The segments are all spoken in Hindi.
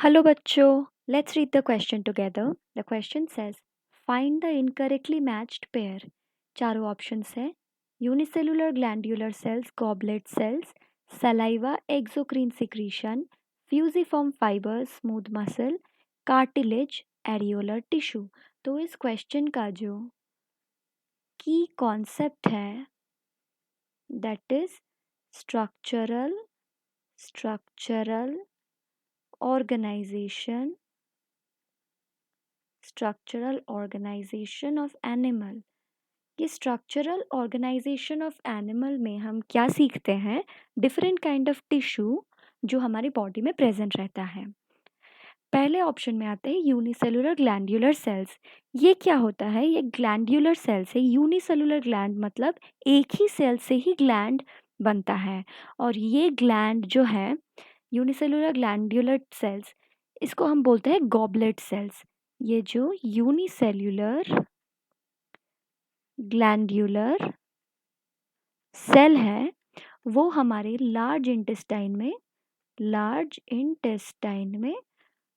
Hello bachcho, let's read the question together. The question says, find the incorrectly matched pair. चारों ऑप्शंस है unicellular glandular cells, goblet cells, saliva exocrine secretion, fusiform fibre, smooth muscle, cartilage, areolar tissue. तो इस क्वेश्चन का जो की कॉन्सेप्ट है that is structural organisation structural organisation of animal. ये स्ट्रक्चरल ऑर्गेनाइजेशन ऑफ एनिमल में हम क्या सीखते हैं? डिफरेंट काइंड ऑफ टिश्यू जो हमारी बॉडी में प्रेजेंट रहता है। पहले ऑप्शन में आते हैं यूनिसेलुलर ग्लैंड्यूलर सेल्स। ये क्या होता है? ये ग्लैंड्यूलर सेल्स है। यूनिसेलुलर ग्लैंड मतलब एक ही सेल से ही ग्लैंड बनता है, और ये ग्लैंड जो है यूनिसेलुलर ग्लैंड्यूलर सेल्स, इसको हम बोलते हैं गॉबलेट सेल्स। ये जो यूनिसेल्युलर ग्लैंड्यूलर सेल है वो हमारे लार्ज इंटेस्टाइन में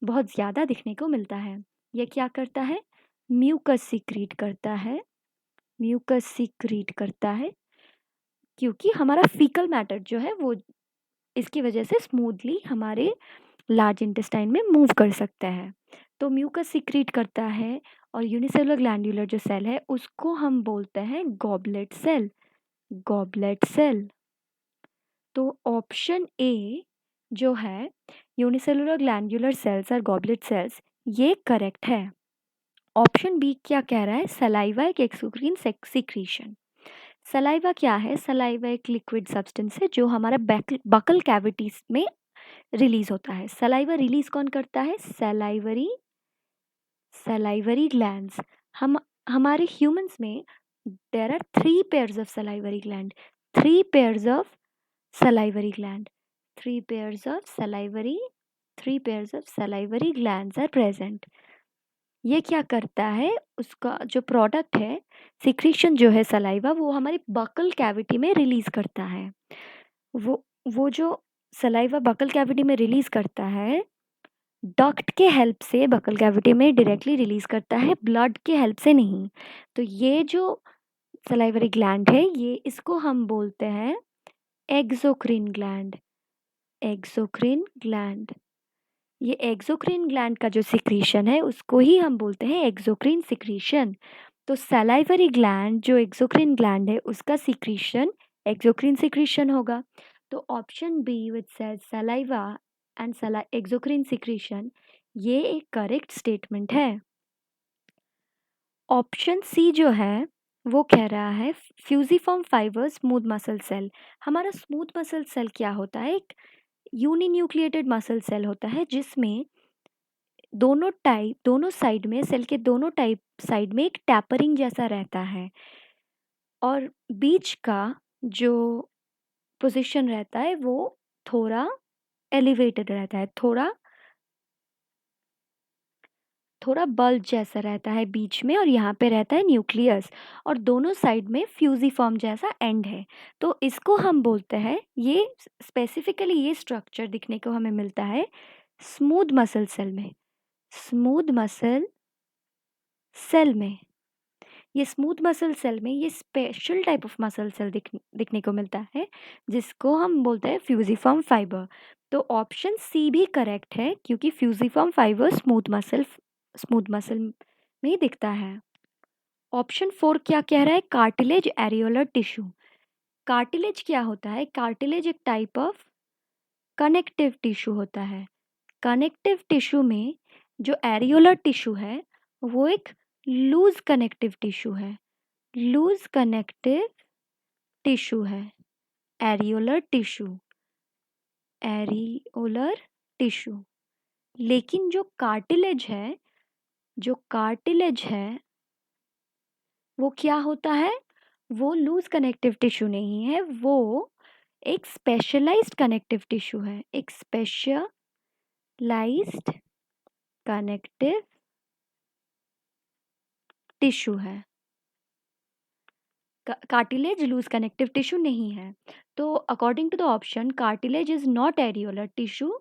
बहुत ज़्यादा दिखने को मिलता है। ये क्या करता है? म्यूकस सीक्रीट करता है क्योंकि हमारा फीकल मैटर जो है वो इसकी वजह से स्मूथली हमारे लार्ज इंटेस्टाइन में मूव कर सकता है। तो म्यूकस सीक्रीट करता है, और यूनिसेलुलर ग्लैंडुलर जो सेल है उसको हम बोलते हैं गॉबलेट सेल। तो ऑप्शन ए जो है यूनिसेलुलर ग्लैंडुलर सेल्स और गॉबलेट सेल्स, ये करेक्ट है। ऑप्शन बी क्या कह रहा है? सलाइवा एक एक्सोक्रीन सिक्रीशन। सलाइवा क्या है? सलाइवा एक लिक्विड सब्सटेंस है जो हमारा बकल कैविटीज में रिलीज होता है। सलाइवा रिलीज कौन करता है? Salivary glands. हम हमारे ह्यूमंस में there are three pairs of salivary gland, three pairs of salivary gland, three pairs of salivary glands are present. ये क्या करता है? उसका जो प्रोडक्ट है, सिक्रीशन जो है सलाइवा, वो हमारी बकल कैविटी में रिलीज करता है। वो जो सलाइवा बकल कैविटी में रिलीज करता है, डक्ट के हेल्प से बकल कैविटी में डायरेक्टली रिलीज करता है, ब्लड के हेल्प से नहीं। तो ये जो सलाइवरी ग्लैंड है, ये इसको हम बोलते हैं एक्सोक्रीन ग्लैंड। ये एक्सोक्रीन ग्लैंड का जो सिक्रीशन है उसको ही हम बोलते हैं एक्सोक्रीन सिक्रीशन। तो सलाइवरी ग्लैंड जो एक्सोक्रीन ग्लैंड है उसका सिक्रीशन एक्सोक्रीन सिक्रीशन होगा। तो option B which says saliva and exocrine secretion, ये एक करेक्ट स्टेटमेंट है। ऑप्शन सी जो है वो कह रहा है fusiform fibre smooth muscle cell. हमारा स्मूथ मसल सेल क्या होता है? एक यूनिन्यूक्लिएटेड मसल सेल होता है जिसमें दोनों साइड में, सेल के दोनों टाइप साइड में एक टैपरिंग जैसा रहता है, और बीच का जो पोजीशन रहता है वो थोड़ा एलिवेटेड रहता है, थोड़ा थोड़ा बल्ब जैसा रहता है बीच में, और यहाँ पे रहता है न्यूक्लियस, और दोनों साइड में फ्यूजिफॉर्म जैसा एंड है। तो इसको हम बोलते हैं, ये स्पेसिफिकली ये स्ट्रक्चर दिखने को हमें मिलता है स्मूथ मसल सेल में। स्मूथ मसल सेल में ये स्मूथ मसल सेल में ये special type of muscle cell दिखने को मिलता है जिसको हम बोलते हैं फ्यूजिफॉर्म फाइबर। तो ऑप्शन सी भी करेक्ट है क्योंकि फ्यूजिफॉर्म फाइबर स्मूथ मसल में ही दिखता है। ऑप्शन फोर क्या कह रहा है? Cartilage areolar tissue. कार्टिलेज क्या होता है? कार्टिलेज एक टाइप ऑफ कनेक्टिव टिश्यू होता है। कनेक्टिव टिश्यू में जो एरियोलर टिश्यू है वो एक लूज कनेक्टिव टिश्यू है। लूज कनेक्टिव टिश्यू है एरियोलर टिश्यू। लेकिन जो कार्टिलेज है वो क्या होता है? वो लूज कनेक्टिव टिश्यू नहीं है, वो एक स्पेशलाइज्ड कनेक्टिव टिश्यू है। एक स्पेशलाइज्ड कनेक्टिव टिश्यू है। कार्टिलेज लूज कनेक्टिव टिश्यू नहीं है। तो according to the option cartilage is not areolar tissue,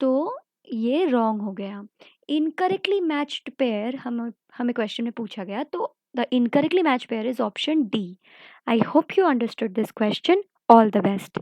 तो ये रॉन्ग हो गया। इनकरेक्टली मैच्ड पेयर हमें क्वेश्चन में पूछा गया, तो the incorrectly matched pair is option D. I hope you understood this question. All the best.